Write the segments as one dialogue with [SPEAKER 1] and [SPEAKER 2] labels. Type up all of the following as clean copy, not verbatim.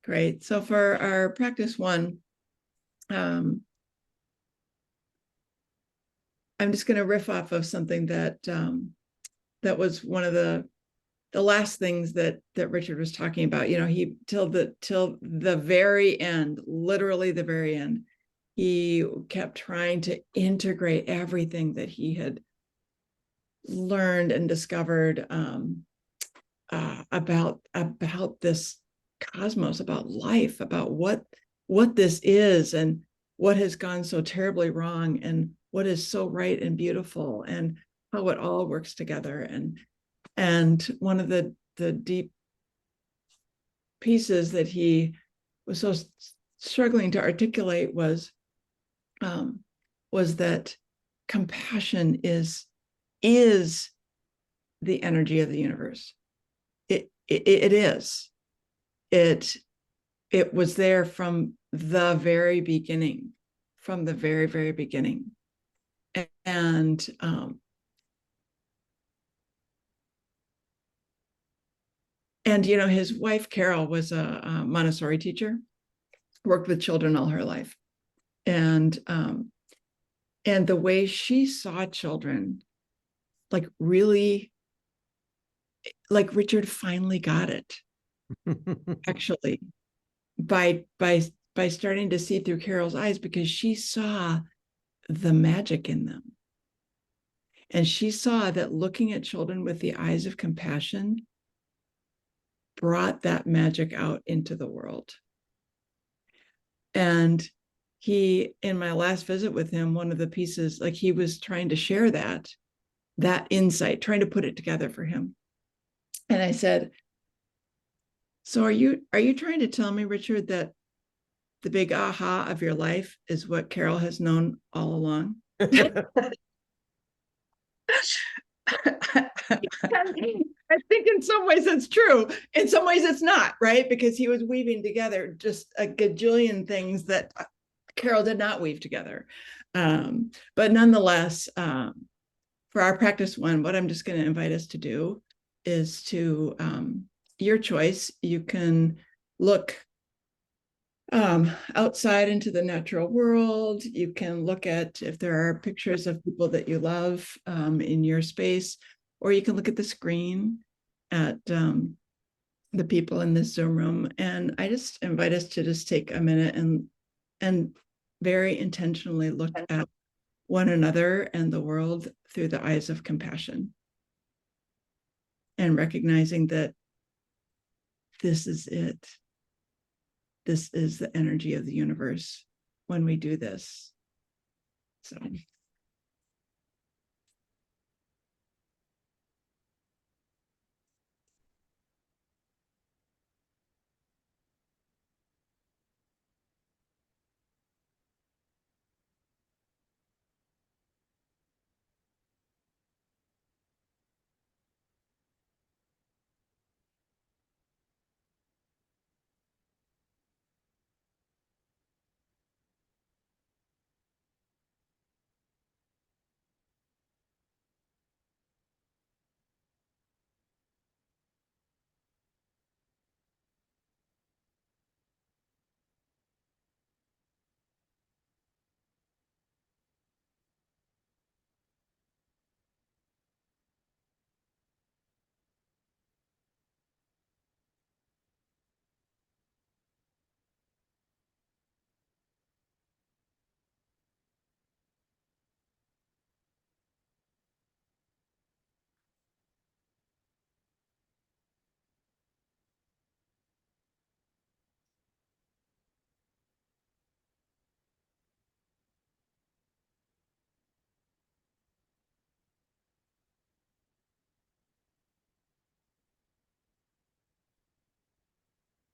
[SPEAKER 1] Great. So for our practice one, I'm just going to riff off of something that that was one of the last things that Richard was talking about. You know, he till the very end, literally the very end, he kept trying to integrate everything that he had learned and discovered about this cosmos, about life, about what this is, and what has gone so terribly wrong, and what is so right and beautiful, and how it all works together. And one of the deep pieces that he was so struggling to articulate was that compassion is the energy of the universe. It is. It was there from the very beginning, very beginning. And you know, his wife Carol was a Montessori teacher, worked with children all her life, and the way she saw children, like really, like Richard finally got it. Actually, by starting to see through Carol's eyes, because she saw the magic in them. And she saw that looking at children with the eyes of compassion brought that magic out into the world. And he, in my last visit with him, one of the pieces, like he was trying to share that insight, trying to put it together for him. And I said, so are you trying to tell me, Richard, that the big aha of your life is what Carol has known all along? I think in some ways it's true. In some ways it's not, right? Because he was weaving together just a gajillion things that Carol did not weave together. But nonetheless, for our practice one, what I'm just going to invite us to do is to, your choice, you can look outside into the natural world. You can look at if there are pictures of people that you love in your space, or you can look at the screen at the people in this Zoom room. And I just invite us to just take a minute and very intentionally look at one another and the world through the eyes of compassion, and recognizing that this is it. This is the energy of the universe when we do this. So.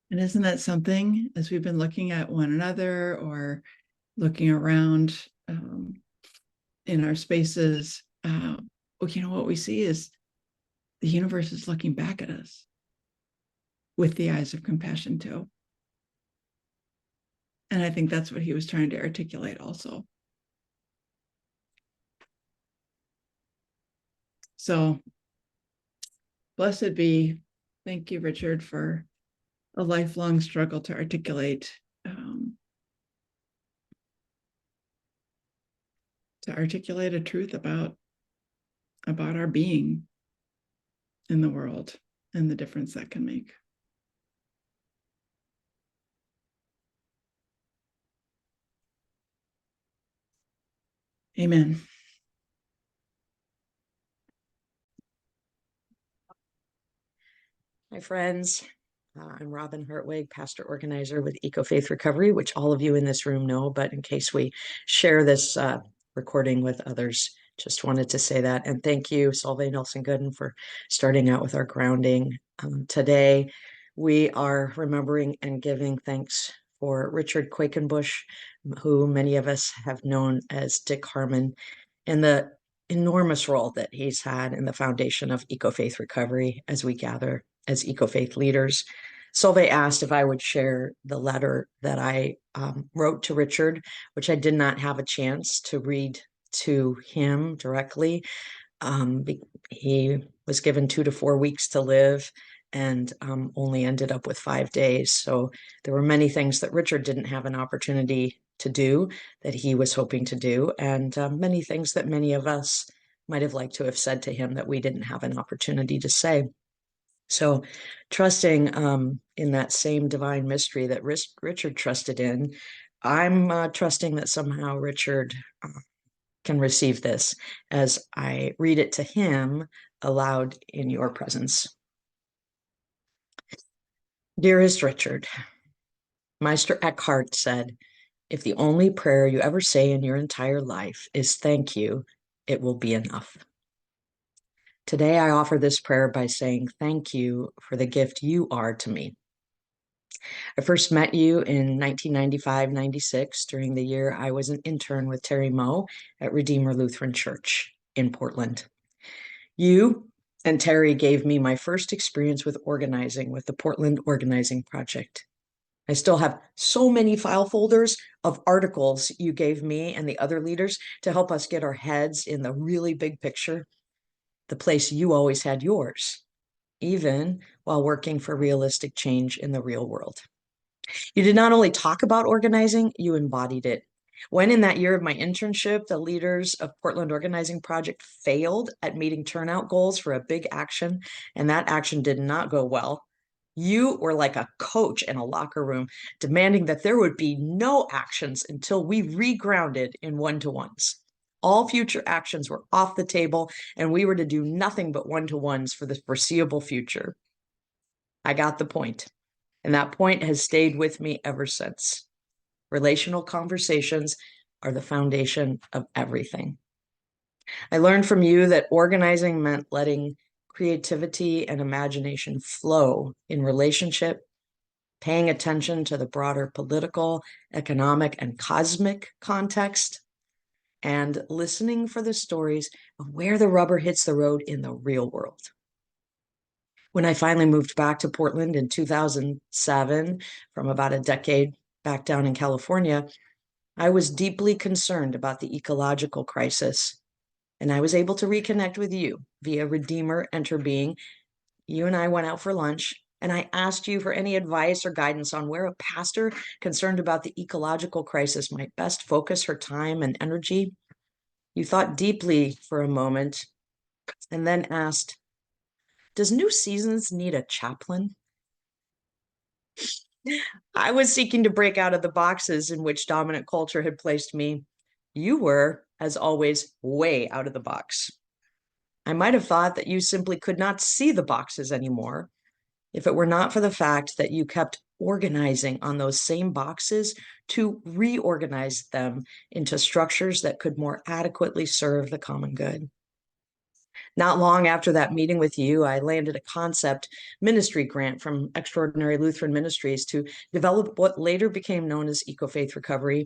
[SPEAKER 1] And isn't that something, as we've been looking at one another or looking around in our spaces, you know, what we see is the universe is looking back at us with the eyes of compassion too. And I think that's what he was trying to articulate also. So blessed be. Thank you, Richard, for a lifelong struggle to articulate a truth about our being in the world and the difference that can make. Amen.
[SPEAKER 2] Hi, friends. I'm Robin Hartwig, pastor organizer with Eco Faith Recovery, which all of you in this room know, but in case we share this recording with others, just wanted to say that. And thank you, Solveig Nelson Gooden, for starting out with our grounding. Today, we are remembering and giving thanks for Richard Quakenbush, who many of us have known as Dick Harmon, and the enormous role that he's had in the foundation of Eco Faith Recovery as we gather as Eco Faith leaders. Solveig asked if I would share the letter that I wrote to Richard, which I did not have a chance to read to him directly. He was given 2 to 4 weeks to live and only ended up with 5 days. So there were many things that Richard didn't have an opportunity to do that he was hoping to do, and many things that many of us might have liked to have said to him that we didn't have an opportunity to say. So trusting in that same divine mystery that Richard trusted in, I'm trusting that somehow Richard can receive this as I read it to him aloud in your presence. Dearest Richard, Meister Eckhart said, if the only prayer you ever say in your entire life is thank you, it will be enough. Today, I offer this prayer by saying thank you for the gift you are to me. I first met you in 1995-96 during the year I was an intern with Terry Moe at Redeemer Lutheran Church in Portland. You and Terry gave me my first experience with organizing with the Portland Organizing Project. I still have so many file folders of articles you gave me and the other leaders to help us get our heads in the really big picture, the place you always had yours, even while working for realistic change in the real world. You did not only talk about organizing, you embodied it. When in that year of my internship, the leaders of Portland Organizing Project failed at meeting turnout goals for a big action, and that action did not go well, you were like a coach in a locker room, demanding that there would be no actions until we regrounded in one-to-ones. All future actions were off the table, and we were to do nothing but one-to-ones for the foreseeable future. I got the point, and that point has stayed with me ever since. Relational conversations are the foundation of everything. I learned from you that organizing meant letting creativity and imagination flow in relationship, paying attention to the broader political, economic, and cosmic context, and listening for the stories of where the rubber hits the road in the real world. When I finally moved back to Portland in 2007, from about a decade back down in California, I was deeply concerned about the ecological crisis, and I was able to reconnect with you via Redeemer Interbeing. You and I went out for lunch, and I asked you for any advice or guidance on where a pastor concerned about the ecological crisis might best focus her time and energy. You thought deeply for a moment and then asked, does New Seasons need a chaplain? I was seeking to break out of the boxes in which dominant culture had placed me. You were, as always, way out of the box. I might have thought that you simply could not see the boxes anymore if it were not for the fact that you kept organizing on those same boxes to reorganize them into structures that could more adequately serve the common good. Not long after that meeting with you, I landed a concept ministry grant from Extraordinary Lutheran Ministries to develop what later became known as Eco Faith Recovery.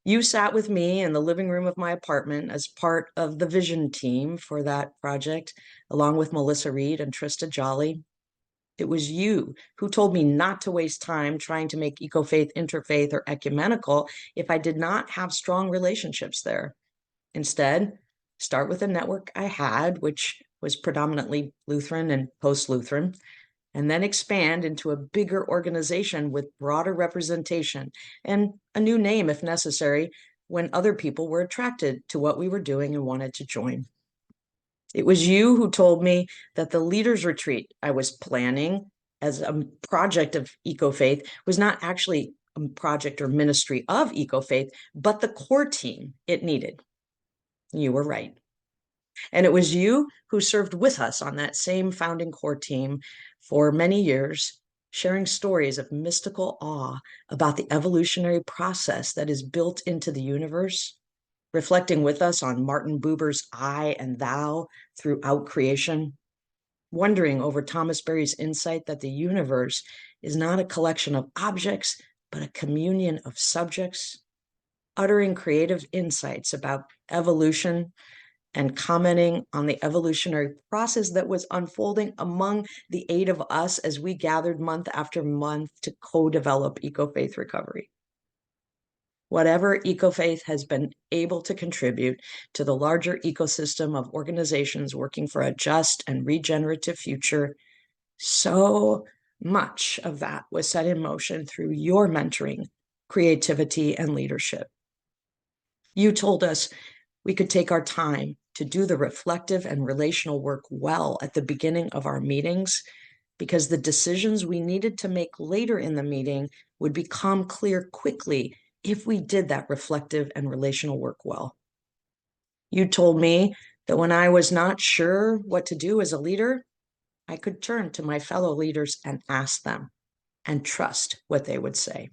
[SPEAKER 2] You sat with me in the living room of my apartment as part of the vision team for that project, along with Melissa Reed and Trista Jolly. It was you who told me not to waste time trying to make Eco Faith interfaith or ecumenical if I did not have strong relationships there. Instead, start with a network I had, which was predominantly Lutheran and post-Lutheran, and then expand into a bigger organization with broader representation and a new name if necessary when other people were attracted to what we were doing and wanted to join. It was you who told me that the leaders retreat I was planning as a project of EcoFaith was not actually a project or ministry of EcoFaith, but the core team it needed. You were right. And it was you who served with us on that same founding core team for many years, sharing stories of mystical awe about the evolutionary process that is built into the universe, reflecting with us on Martin Buber's I and thou throughout creation, wondering over Thomas Berry's insight that the universe is not a collection of objects, but a communion of subjects, uttering creative insights about evolution and commenting on the evolutionary process that was unfolding among the 8 of us as we gathered month after month to co-develop EcoFaith Recovery. Whatever EcoFaith has been able to contribute to the larger ecosystem of organizations working for a just and regenerative future, so much of that was set in motion through your mentoring, creativity, and leadership. You told us we could take our time to do the reflective and relational work well at the beginning of our meetings, because the decisions we needed to make later in the meeting would become clear quickly if we did that reflective and relational work well. You told me that when I was not sure what to do as a leader, I could turn to my fellow leaders and ask them and trust what they would say.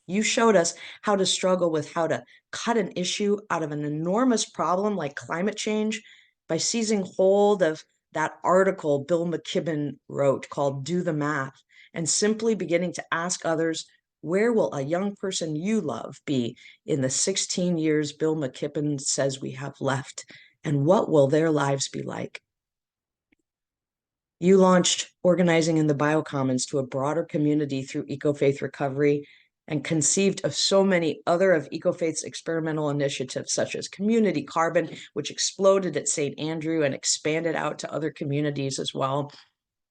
[SPEAKER 2] You showed us how to struggle with how to cut an issue out of an enormous problem like climate change by seizing hold of that article Bill McKibben wrote called Do the Math, and simply beginning to ask others, where will a young person you love be in the 16 years Bill McKibben says we have left, and what will their lives be like? You launched organizing in the Biocommons to a broader community through EcoFaith Recovery, and conceived of so many other of EcoFaith's experimental initiatives, such as Community Carbon, which exploded at St. Andrew and expanded out to other communities as well.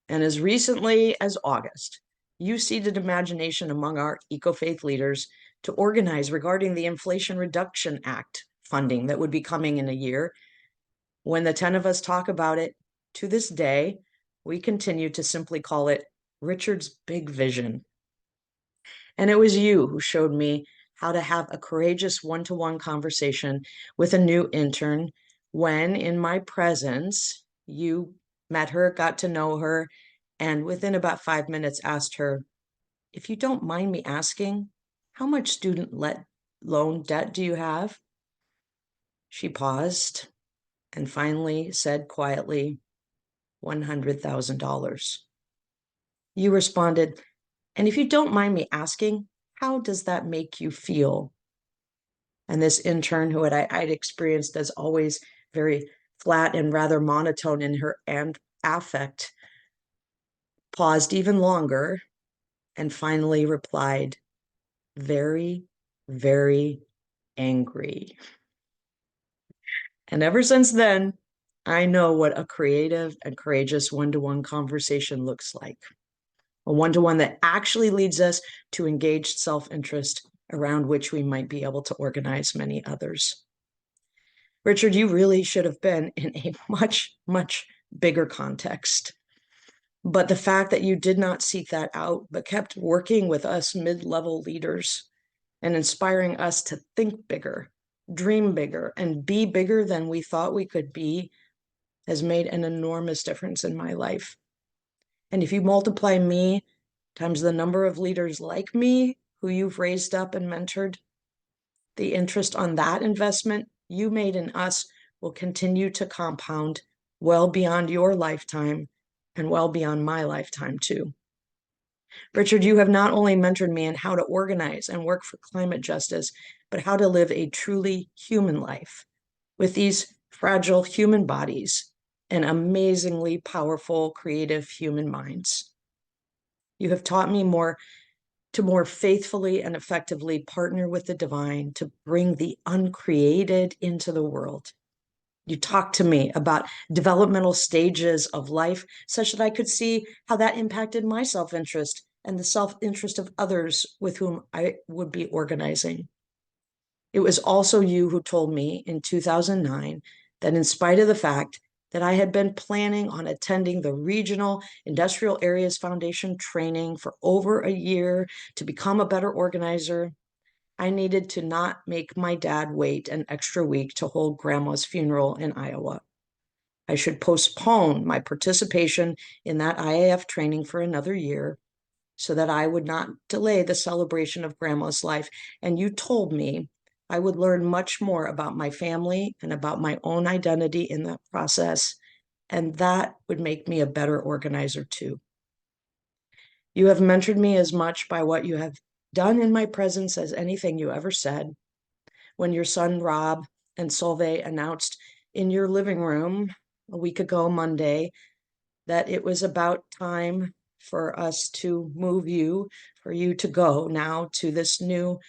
[SPEAKER 2] And as recently as August, you seeded imagination among our EcoFaith leaders to organize regarding the Inflation Reduction Act funding that would be coming in a year. When the 10 of us talk about it, to this day, we continue to simply call it Richard's Big Vision. And it was you who showed me how to have a courageous one-to-one conversation with a new intern when, in my presence, you met her, got to know her, and within about 5 minutes asked her, if you don't mind me asking, how much student loan debt do you have? She paused and finally said quietly, $100,000. You responded, and if you don't mind me asking, how does that make you feel? And this intern, who I'd experienced as always very flat and rather monotone in her affect, paused even longer and finally replied, very, very angry. And ever since then, I know what a creative and courageous one-to-one conversation looks like. A one-to-one that actually leads us to engaged self-interest around which we might be able to organize many others. Richard, you really should have been in a much, much bigger context. But the fact that you did not seek that out, but kept working with us mid-level leaders and inspiring us to think bigger, dream bigger, and be bigger than we thought we could be has made an enormous difference in my life. And if you multiply me times the number of leaders like me who you've raised up and mentored, the interest on that investment you made in us will continue to compound well beyond your lifetime and well beyond my lifetime too. Richard, you have not only mentored me in how to organize and work for climate justice, but how to live a truly human life with these fragile human bodies and amazingly powerful, creative human minds. You have taught me to more faithfully and effectively partner with the divine to bring the uncreated into the world. You talked to me about developmental stages of life such that I could see how that impacted my self-interest and the self-interest of others with whom I would be organizing. It was also you who told me in 2009 that in spite of the fact that I had been planning on attending the Regional Industrial Areas Foundation training for over a year to become a better organizer, I needed to not make my dad wait an extra week to hold grandma's funeral in Iowa. I should postpone my participation in that IAF training for another year so that I would not delay the celebration of grandma's life. And you told me I would learn much more about my family and about my own identity in that process, and that would make me a better organizer too. You have mentored me as much by what you have done in my presence as anything you ever said. When your son Rob and Solveig announced in your living room a week ago Monday that it was about time for us to move you, for you to go now to this new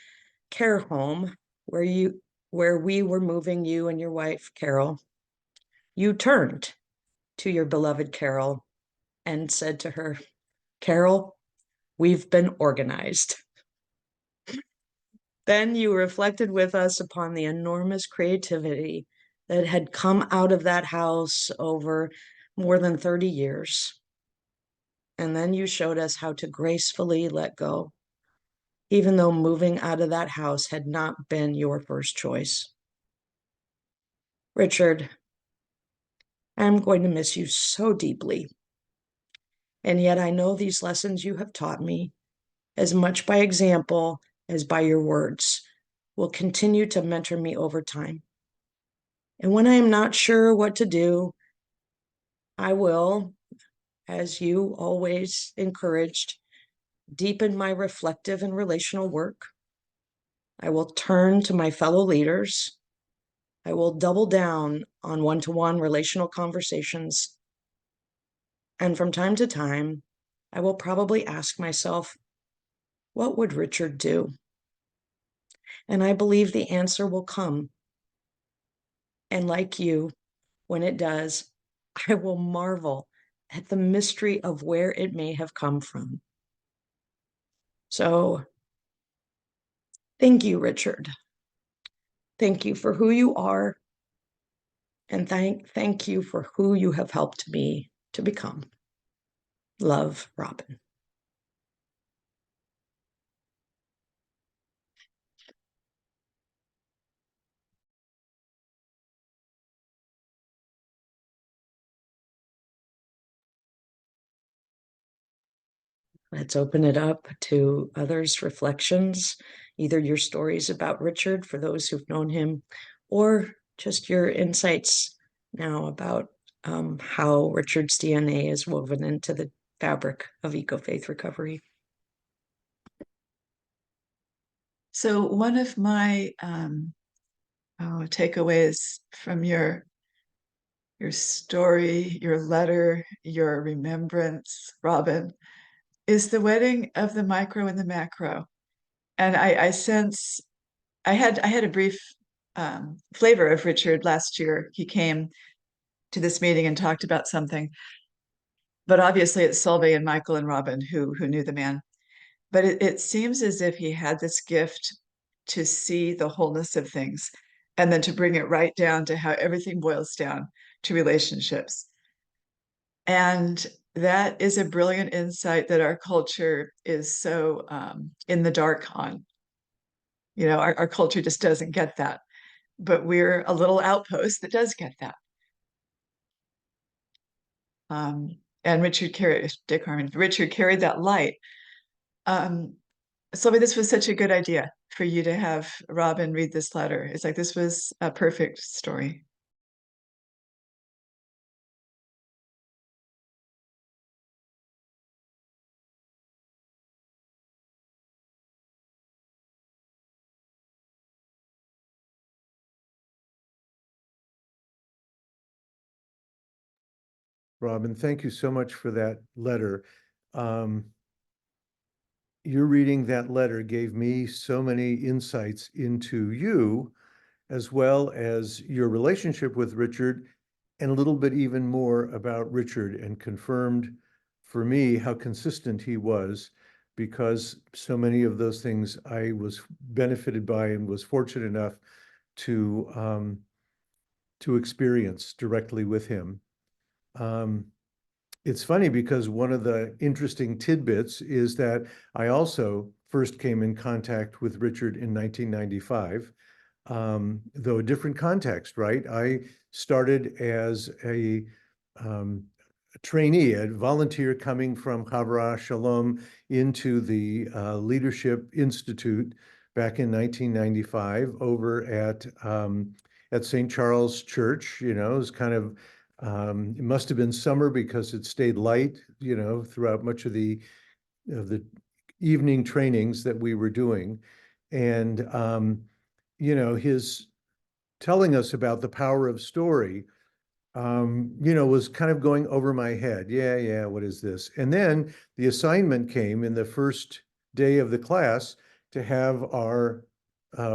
[SPEAKER 2] care home where we were moving you and your wife, Carol, you turned to your beloved Carol and said to her, Carol, we've been organized. Then you reflected with us upon the enormous creativity that had come out of that house over more than 30 years. And then you showed us how to gracefully let go, even though moving out of that house had not been your first choice. Richard, I'm going to miss you so deeply. And yet I know these lessons you have taught me, as much by example as by your words, will continue to mentor me over time. And when I am not sure what to do, I will, as you always encouraged, deepen my reflective and relational work. I will turn to my fellow leaders. I will double down on one-to-one relational conversations. And from time to time, I will probably ask myself, what would Richard do? And I believe the answer will come. And like you, when it does, I will marvel at the mystery of where it may have come from. So thank you, Richard. Thank you for who you are. And thank you for who you have helped me to become. Love, Robin. Let's open it up to others' reflections, either your stories about Richard for those who've known him, or just your insights now about how Richard's DNA is woven into the fabric of eco-faith recovery.
[SPEAKER 1] So one of my takeaways from your story, your letter, your remembrance, Robin, is the wedding of the micro and the macro. And I sense I had a brief flavor of Richard last year. He came to this meeting and talked about something, but obviously it's Solveig and Michael and Robin who knew the man. But it seems as if he had this gift to see the wholeness of things and then to bring it right down to how everything boils down to relationships. And that is a brilliant insight that our culture is so in the dark on. You know, our culture just doesn't get that, but we're a little outpost that does get that. And Richard carried that light. Sylvia, this was such a good idea for you to have Robin read this letter. It's like this was a perfect story.
[SPEAKER 3] Robin, thank you so much for that letter. Your reading that letter gave me so many insights into you as well as your relationship with Richard, and a little bit even more about Richard, and confirmed for me how consistent he was, because so many of those things I was benefited by and was fortunate enough to experience directly with him. Um, it's funny because one of the interesting tidbits is that I also first came in contact with Richard in 1995, though a different context, right? I started as a trainee, a volunteer coming from Havra Shalom into the Leadership Institute back in 1995 over at St. Charles Church. You know, it was kind of, it must have been summer because it stayed light, you know, throughout much of the evening trainings that we were doing. And, you know, his telling us about the power of story, you know, was kind of going over my head. Yeah, what is this? And then the assignment came in the first day of the class to have our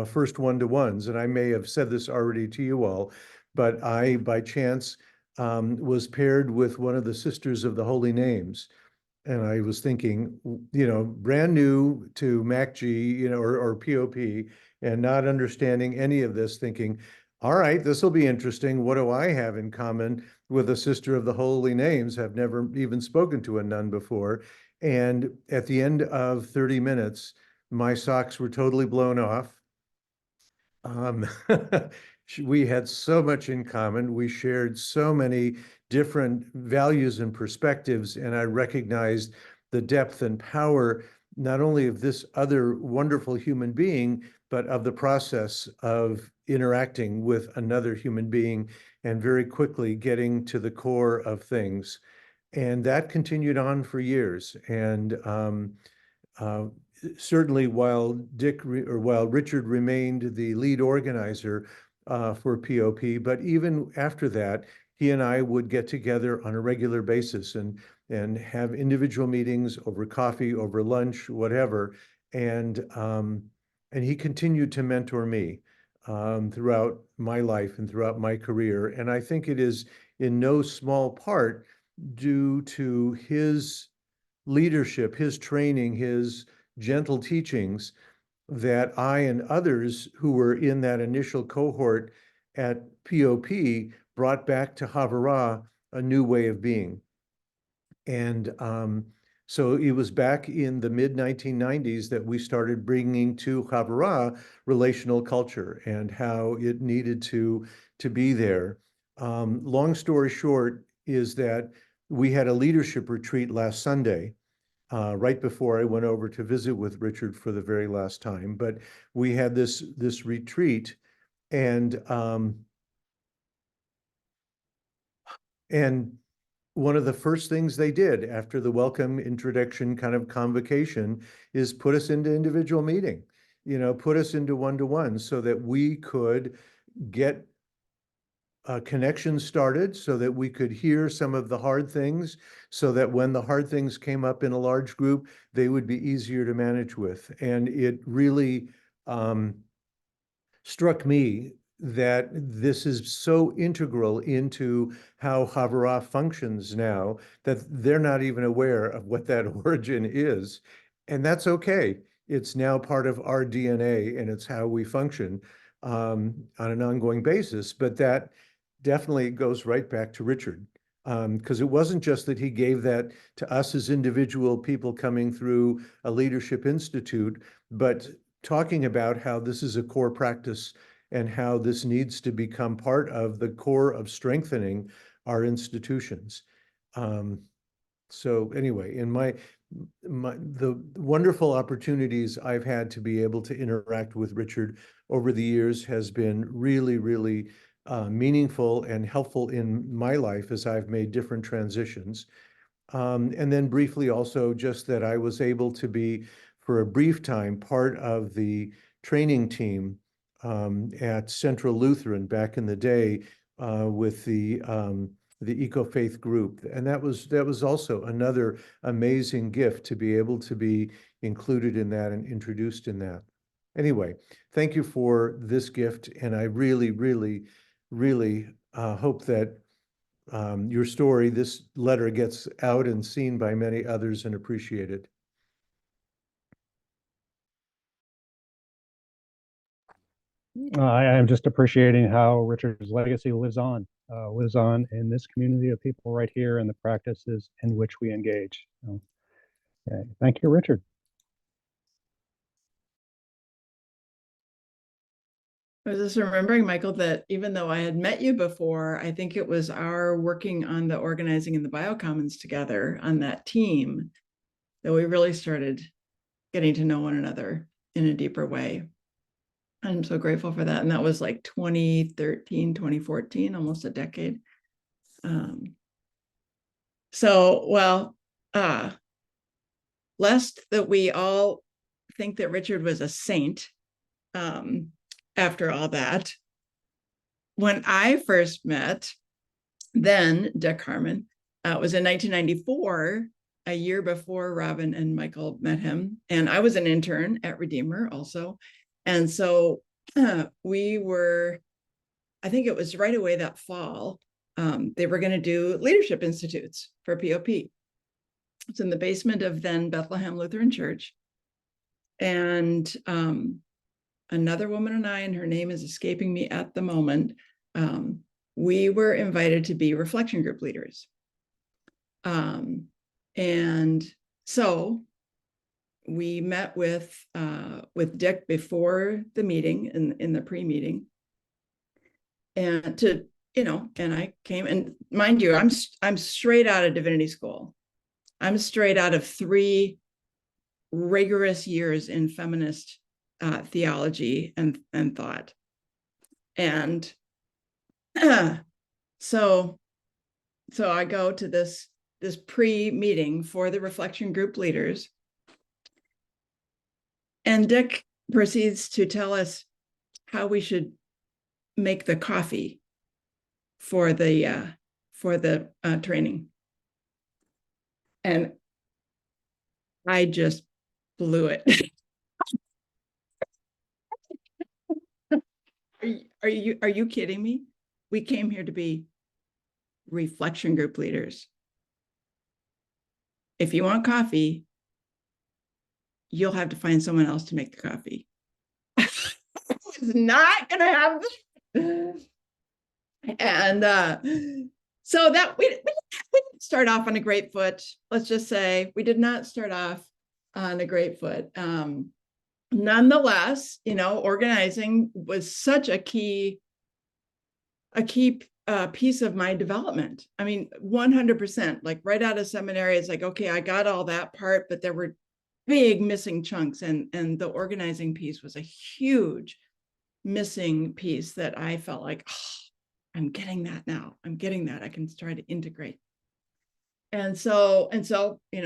[SPEAKER 3] first one-to-ones. And I may have said this already to you all, but I, by chance, was paired with one of the Sisters of the Holy Names. And I was thinking, you know, brand new to MACG, you know, or POP, and not understanding any of this, thinking, all right, this will be interesting. What do I have in common with a Sister of the Holy Names? I've never even spoken to a nun before. And at the end of 30 minutes, my socks were totally blown off. Um, we had so much in common. We shared so many different values and perspectives, and I recognized the depth and power, not only of this other wonderful human being, but of the process of interacting with another human being and very quickly getting to the core of things. And that continued on for years. And uh, certainly while while Richard remained the lead organizer for POP, but even after that, he and I would get together on a regular basis and have individual meetings over coffee, over lunch, whatever. And he continued to mentor me throughout my life and throughout my career. And I think it is in no small part due to his leadership, his training, his gentle teachings, that I and others who were in that initial cohort at POP brought back to Havara a new way of being. And so it was back in the mid 1990s that we started bringing to Havara relational culture and how it needed to be there. Long story short is that we had a leadership retreat last Sunday, right before I went over to visit with Richard for the very last time. But we had this retreat, and and one of the first things they did after the welcome introduction kind of convocation is put us into individual meeting, you know, put us into one-to-one so that we could get connections started, so that we could hear some of the hard things, so that when the hard things came up in a large group, they would be easier to manage with. And it really struck me that this is so integral into how Havara functions now that they're not even aware of what that origin is. And that's okay. It's now part of our DNA and it's how we function on an ongoing basis. But that definitely goes right back to Richard. Because it wasn't just that he gave that to us as individual people coming through a leadership institute, but talking about how this is a core practice and how this needs to become part of the core of strengthening our institutions. So anyway, in the wonderful opportunities I've had to be able to interact with Richard over the years has been really meaningful and helpful in my life as I've made different transitions. And then briefly also just that I was able to be, for a brief time, part of the training team at Central Lutheran back in the day with the Eco-Faith group. And that was also another amazing gift to be able to be included in that and introduced in that. Anyway, thank you for this gift, and I really, really, really hope that your story, this letter, gets out and seen by many others and appreciated.
[SPEAKER 4] I am just appreciating how Richard's legacy lives on in this community of people right here and the practices in which we engage. So, okay. Thank you, Richard.
[SPEAKER 1] I was just remembering, Michael, that even though I had met you before, I think it was our working on the organizing in the Biocommons together on that team that we really started getting to know one another in a deeper way. I'm so grateful for that. And that was like 2013, 2014, almost a decade. Lest that we all think that Richard was a saint after all that, when I first met then Dick Harmon, was in 1994, a year before Robin and Michael met him. And I was an intern at Redeemer also. And so we were, I think it was right away that fall, they were going to do leadership institutes for POP. It's in the basement of then Bethlehem Lutheran Church. And another woman and I, and her name is escaping me at the moment, we were invited to be reflection group leaders. And so we met with Dick before the meeting, in the pre-meeting, and to, and I came, and mind you, I'm straight out of divinity school. I'm straight out of 3 rigorous years in feminist theology and thought. And so I go to this pre-meeting for the reflection group leaders, and Dick proceeds to tell us how we should make the coffee for the training. And I just blew it. Are you kidding me? We came here to be reflection group leaders. If you want coffee, you'll have to find someone else to make the coffee. It's not gonna happen. And so that we didn't start off on a great foot. Let's just say we did not start off on a great foot. Nonetheless, organizing was such a key piece of my development. I mean, 100%, like right out of seminary, it's like, okay, I got all that part, but there were big missing chunks, and the organizing piece was a huge missing piece that I felt like, oh, I'm getting that now. I'm getting that. I can try to integrate. And so,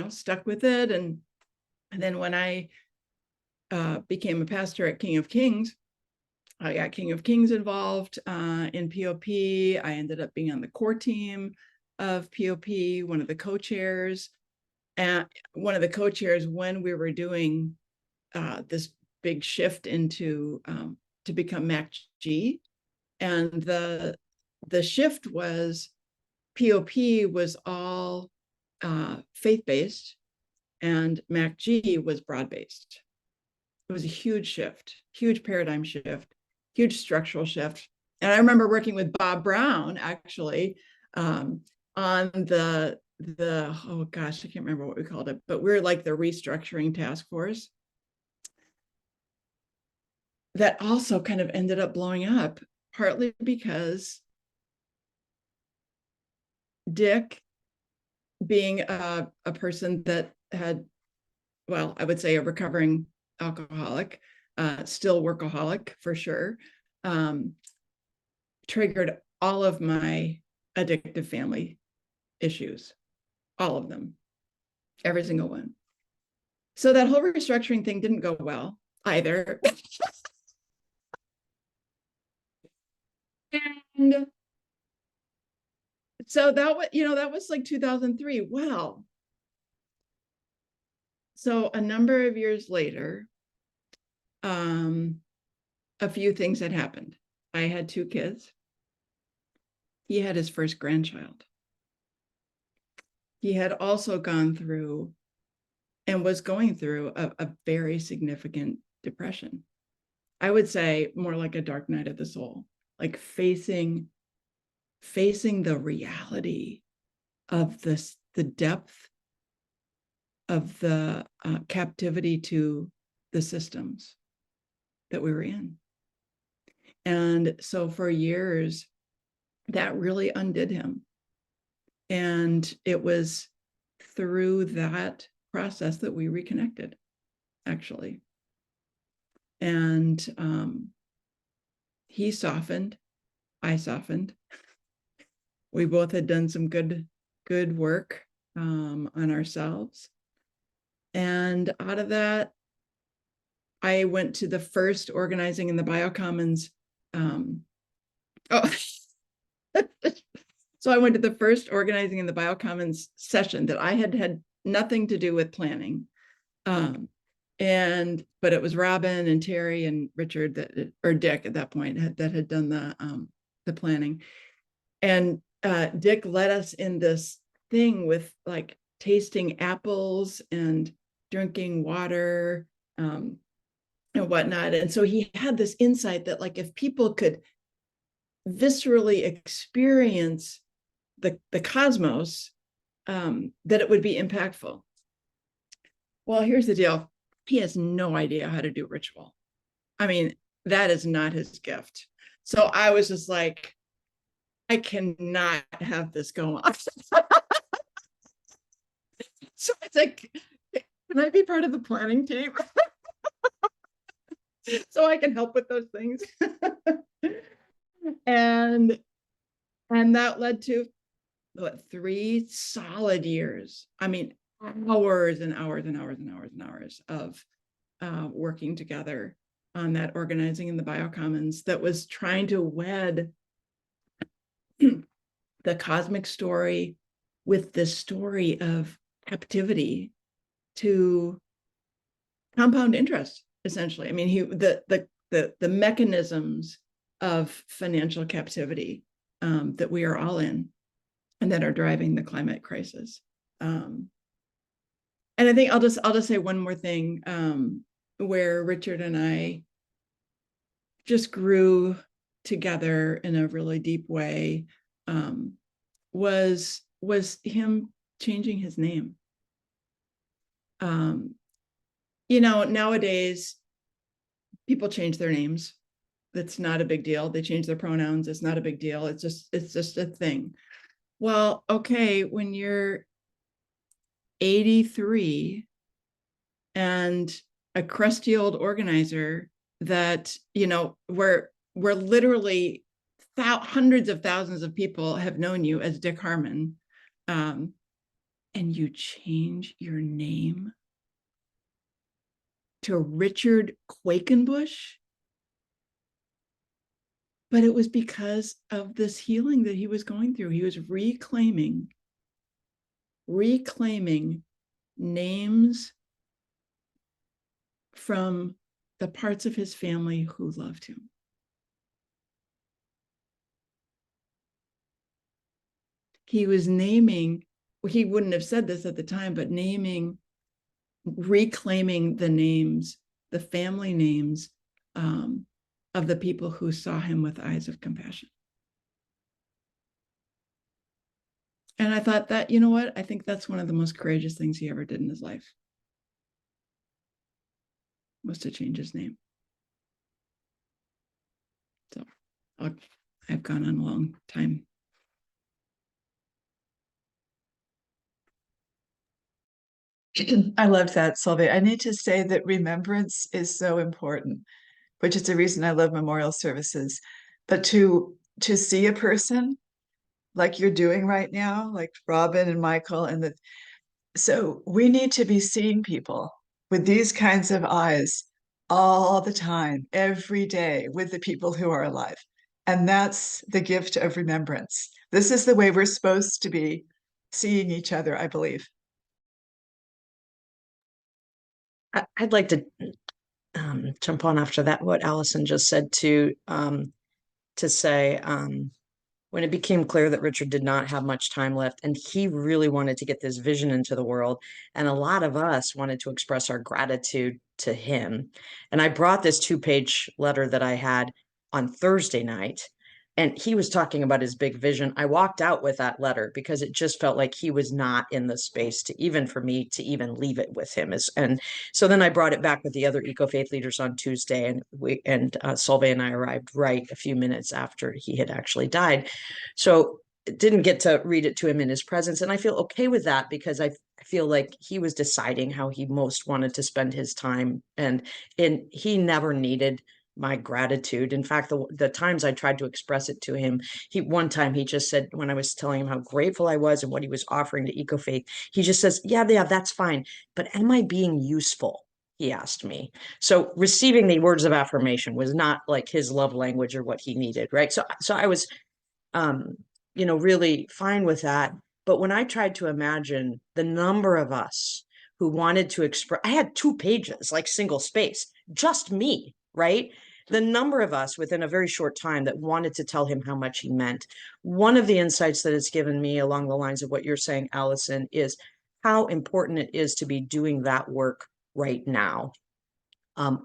[SPEAKER 1] stuck with it. And then when I became a pastor at King of Kings, I got King of Kings involved in POP. I ended up being on the core team of POP, one of the co-chairs. And one of the co-chairs when we were doing this big shift into to become MACG. And the shift was POP was all faith-based and MACG was broad-based. It was a huge shift, huge paradigm shift, huge structural shift. And I remember working with Bob Brown, actually, on the oh gosh, I can't remember what we called it, but we're like the restructuring task force that also kind of ended up blowing up, partly because Dick, being a person that had, well, I would say a recovering alcoholic, still workaholic for sure, triggered all of my addictive family issues, all of them, every single one. So that whole restructuring thing didn't go well either. And so that was like 2003. Well, so a number of years later, a few things had happened. I had 2 kids. He had his first grandchild. He had also gone through and was going through a very significant depression. I would say more like a dark night of the soul, like facing the reality of this, the depth of the captivity to the systems that we were in. And so for years, that really undid him. And it was through that process that we reconnected, actually. And he softened, I softened. We both had done some good work on ourselves. And out of that, I went to the first organizing in the Biocommons. So I went to the first organizing in the Biocommons session that I had nothing to do with planning. But it was Robin and Terry and Richard or Dick at that point that had done the planning. And Dick led us in this thing with like tasting apples and drinking water and whatnot. And so he had this insight that like if people could viscerally experience the cosmos, that it would be impactful. Well, here's the deal. He has no idea how to do ritual. I mean, that is not his gift. So I was just like, I cannot have this go on. So it's like, can I be part of the planning team? So I can help with those things. And that led to what, 3 solid years. I mean, hours and hours and hours and hours and hours of working together on that organizing in the Biocommons that was trying to wed the cosmic story with this story of captivity to compound interest, essentially. I mean, the mechanisms of financial captivity that we are all in and that are driving the climate crisis. And I think I'll just say one more thing, where Richard and I just grew together in a really deep way, was him changing his name. Nowadays people change their names. That's not a big deal. They change their pronouns. It's not a big deal. It's just a thing. Well, okay, when you're 83 and a crusty old organizer that, where literally hundreds of thousands of people have known you as Dick Harmon, and you change your name to Richard Quakenbush. But it was because of this healing that he was going through. He was reclaiming names from the parts of his family who loved him. He was naming, he wouldn't have said this at the time, but reclaiming the names, the family names of the people who saw him with eyes of compassion. And I thought that, you know what? I think that's one of the most courageous things he ever did in his life, was to change his name. So I've gone on a long time.
[SPEAKER 5] I love that, Sylvia. I need to say that remembrance is so important, which is the reason I love memorial services. But to see a person like you're doing right now, like Robin and Michael, so we need to be seeing people with these kinds of eyes all the time, every day, with the people who are alive. And that's the gift of remembrance. This is the way we're supposed to be seeing each other, I believe.
[SPEAKER 2] I'd like to jump on after that, what Allison just said to say, when it became clear that Richard did not have much time left and he really wanted to get this vision into the world, and a lot of us wanted to express our gratitude to him. And I brought this 2-page letter that I had on Thursday night, and he was talking about his big vision. I walked out with that letter because it just felt like he was not in the space to even for me to even leave it with him. And so then I brought it back with the other eco-faith leaders on Tuesday, and Solveig and I arrived right a few minutes after he had actually died. So didn't get to read it to him in his presence, and I feel okay with that because I feel like he was deciding how he most wanted to spend his time, and he never needed my gratitude. In fact, the times I tried to express it to him, one time he just said, when I was telling him how grateful I was and what he was offering to EcoFaith, he just says, yeah, that's fine, but am I being useful? He asked me. So receiving the words of affirmation was not like his love language or what he needed, right? So I was really fine with that. But when I tried to imagine the number of us who wanted to express, I had 2 pages, like single space, just me, right? The number of us within a very short time that wanted to tell him how much he meant. One of the insights that it's given me along the lines of what you're saying, Allison, is how important it is to be doing that work right now.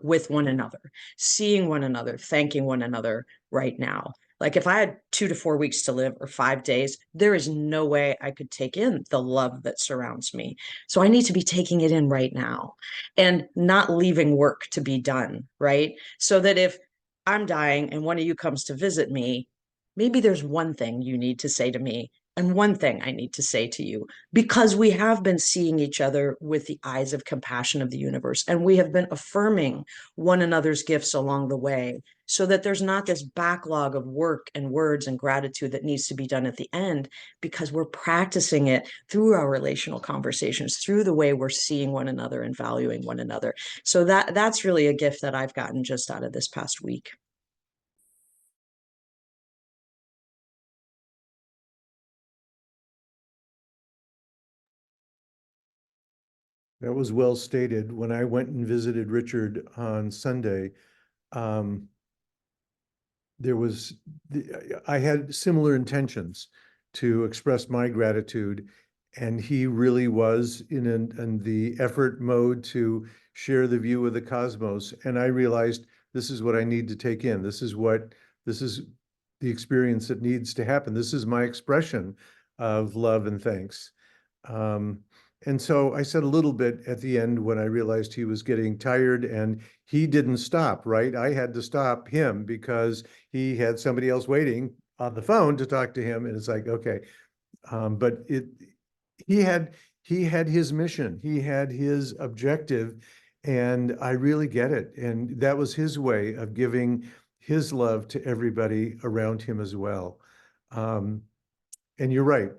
[SPEAKER 2] With one another, seeing one another, thanking one another right now. Like if I had 2 to 4 weeks to live or 5 days, there is no way I could take in the love that surrounds me. So I need to be taking it in right now and not leaving work to be done, right? So that if I'm dying and one of you comes to visit me, maybe there's one thing you need to say to me and one thing I need to say to you, because we have been seeing each other with the eyes of compassion of the universe, and we have been affirming one another's gifts along the way, so that there's not this backlog of work and words and gratitude that needs to be done at the end, because we're practicing it through our relational conversations, through the way we're seeing one another and valuing one another. So that's really a gift that I've gotten just out of this past week.
[SPEAKER 3] That was well stated. When I went and visited Richard on Sunday, I had similar intentions to express my gratitude, and he really was in the effort mode to share the view of the cosmos. And I realized this is what I need to take in. This is the experience that needs to happen. This is my expression of love and thanks. And so I said a little bit at the end when I realized he was getting tired, and he didn't stop, right? I had to stop him because he had somebody else waiting on the phone to talk to him. And it's like, okay. But he had his mission, he had his objective, and I really get it. And that was his way of giving his love to everybody around him as well. And you're right.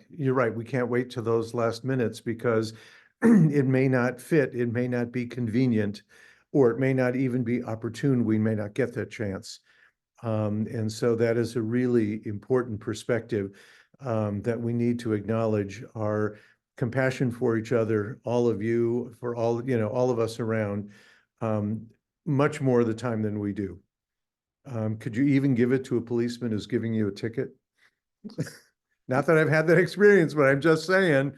[SPEAKER 3] We can't wait to those last minutes because it may not fit, it may not be convenient, or it may not even be opportune. We may not get that chance. And so that is a really important perspective that we need to acknowledge. Our compassion for each other, all of you, for all of us around, much more of the time than we do. Could you even give it to a policeman who's giving you a ticket? Not that I've had that experience, but I'm just saying.